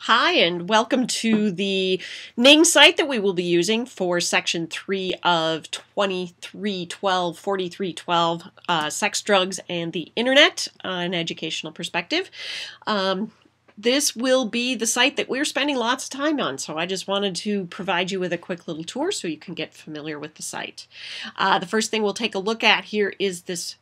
Hi, and welcome to the Ning site that we will be using for Section 3 of 4312, Sex, Drugs, and the Internet, an educational perspective. This will be the site that we're spending lots of time on, so I just wanted to provide you with a quick little tour so you can get familiar with the site. The first thing we'll take a look at here is this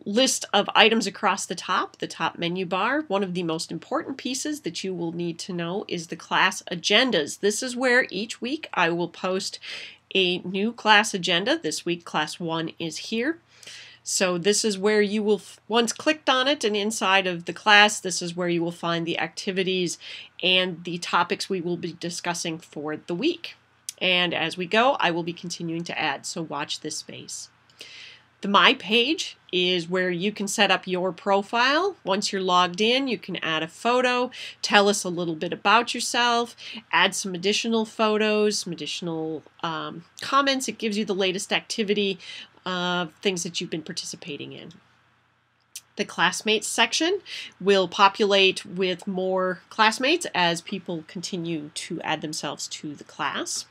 list of items across the top menu bar. One of the most important pieces that you will need to know is the class agendas. This is where each week I will post a new class agenda. This week class 1 is here. So this is where you will, once clicked on it and inside of the class, this is where you will find the activities and the topics we will be discussing for the week. And as we go, I will be continuing to add, so watch this space. The My page is where you can set up your profile. Once you're logged in, you can add a photo, tell us a little bit about yourself, add some additional photos, some additional comments. It gives you the latest activity of things that you've been participating in. The classmates section will populate with more classmates as people continue to add themselves to the class.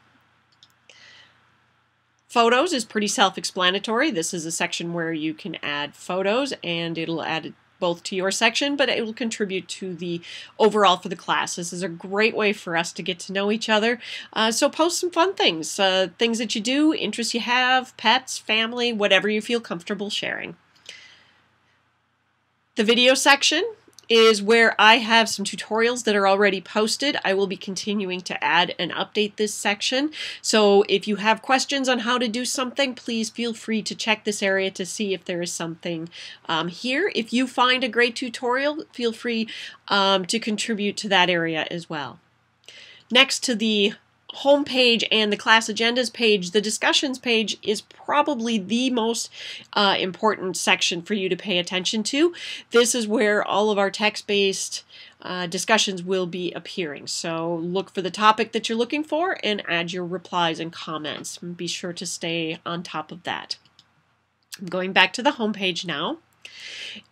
Photos is pretty self-explanatory. This is a section where you can add photos, and it'll add it both to your section, but it will contribute to the overall for the class. This is a great way for us to get to know each other. So post some fun things, things that you do, interests you have, pets, family, whatever you feel comfortable sharing. The video section is where I have some tutorials that are already posted. I will be continuing to add and update this section. So if you have questions on how to do something, please feel free to check this area to see if there is something here. If you find a great tutorial, feel free to contribute to that area as well. Next to the home page and the class agendas page, the discussions page is probably the most important section for you to pay attention to. This is where all of our text-based discussions will be appearing. So look for the topic that you're looking for and add your replies and comments. Be sure to stay on top of that. I'm going back to the home page now.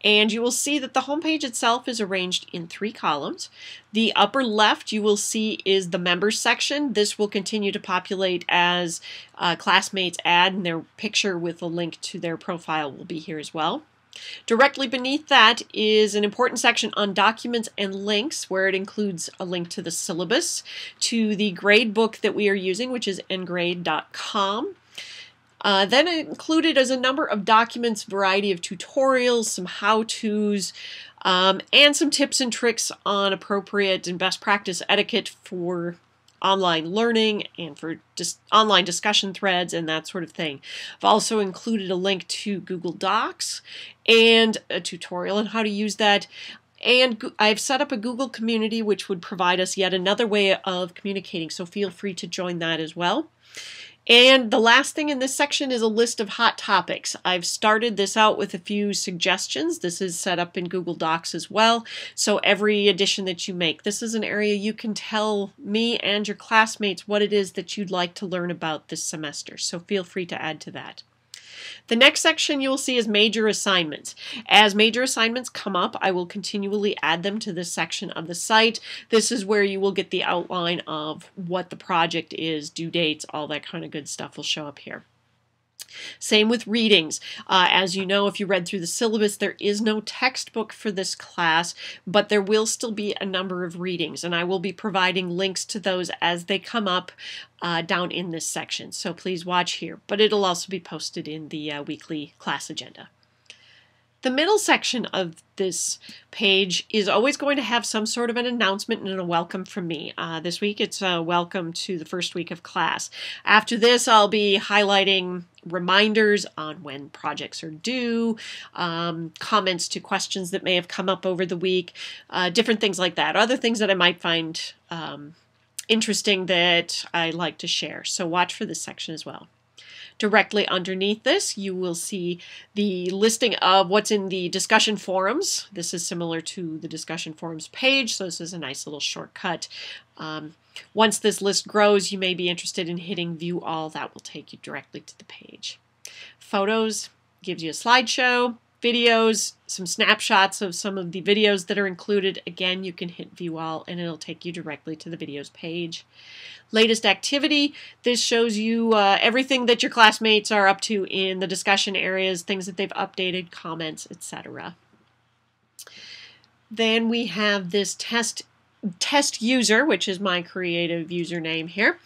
And you will see that the home page itself is arranged in 3 columns. The upper left you will see is the members section. This will continue to populate as classmates add, and their picture with a link to their profile will be here as well. Directly beneath that is an important section on documents and links, where it includes a link to the syllabus, to the grade book that we are using, which is ngrade.com. Then included is a number of documents, variety of tutorials, some how-tos, and some tips and tricks on appropriate and best practice etiquette for online learning and for online discussion threads and that sort of thing. I've also included a link to Google Docs and a tutorial on how to use that. And I've set up a Google community which would provide us yet another way of communicating, so feel free to join that as well. And the last thing in this section is a list of hot topics. I've started this out with a few suggestions. This is set up in Google Docs as well. So every addition that you make, this is an area you can tell me and your classmates what it is that you'd like to learn about this semester. So feel free to add to that. The next section you will see is major assignments. As major assignments come up, I will continually add them to this section of the site. This is where you will get the outline of what the project is, due dates, all that kind of good stuff will show up here. Same with readings. As you know, if you read through the syllabus, there is no textbook for this class, but there will still be a number of readings, and I will be providing links to those as they come up down in this section. So please watch here, but it'll also be posted in the weekly class agenda. The middle section of this page is always going to have some sort of an announcement and a welcome from me. This week it's a welcome to the first week of class. After this, I'll be highlighting reminders on when projects are due, comments to questions that may have come up over the week, different things like that, other things that I might find interesting that I like to share. So watch for this section as well. Directly underneath this, you will see the listing of what's in the discussion forums. This is similar to the discussion forums page, so this is a nice little shortcut. Once this list grows, you may be interested in hitting View All. That will take you directly to the page. Photos gives you a slideshow. videos, some snapshots of some of the videos that are included. Again, you can hit view all and it'll take you directly to the videos page. Latest activity, this shows you everything that your classmates are up to in the discussion areas, things that they've updated, comments, etc. Then we have this test user, which is my creative username here.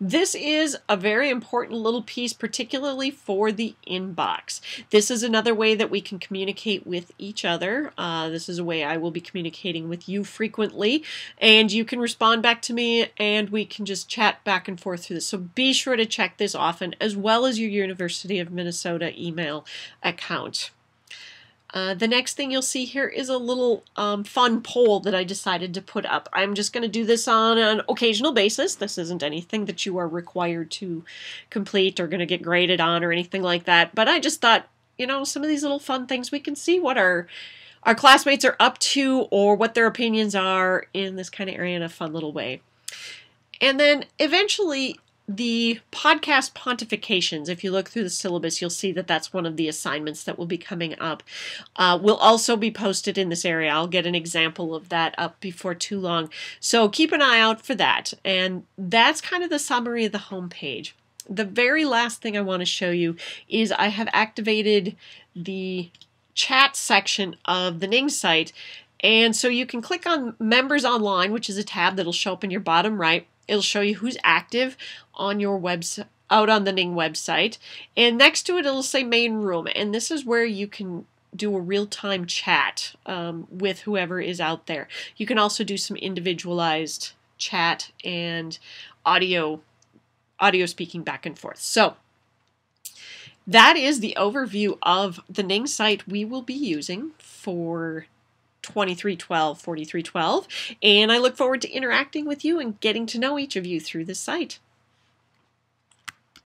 This is a very important little piece, particularly for the inbox. This is another way that we can communicate with each other. This is a way I will be communicating with you frequently, and you can respond back to me and we can just chat back and forth through this. So be sure to check this often, as well as your University of Minnesota email account. The next thing you'll see here is a little fun poll that I decided to put up. I'm just going to do this on an occasional basis. This isn't anything that you are required to complete or going to get graded on or anything like that. But I just thought, you know, some of these little fun things, we can see what our classmates are up to or what their opinions are in this kind of area in a fun little way. And then eventually, the podcast pontifications, if you look through the syllabus, you'll see that that's one of the assignments that will be coming up. Will also be posted in this area. I'll get an example of that up before too long. So keep an eye out for that. And that's kind of the summary of the homepage. The very last thing I want to show you is I have activated the chat section of the Ning site. And so you can click on Members Online, which is a tab that'll show up in your bottom right. It'll show you who's active on your website, out on the Ning website. And next to it, it'll say Main Room. And this is where you can do a real-time chat with whoever is out there. You can also do some individualized chat and audio speaking back and forth. So that is the overview of the Ning site we will be using for 2312, 4312, and I look forward to interacting with you and getting to know each of you through this site.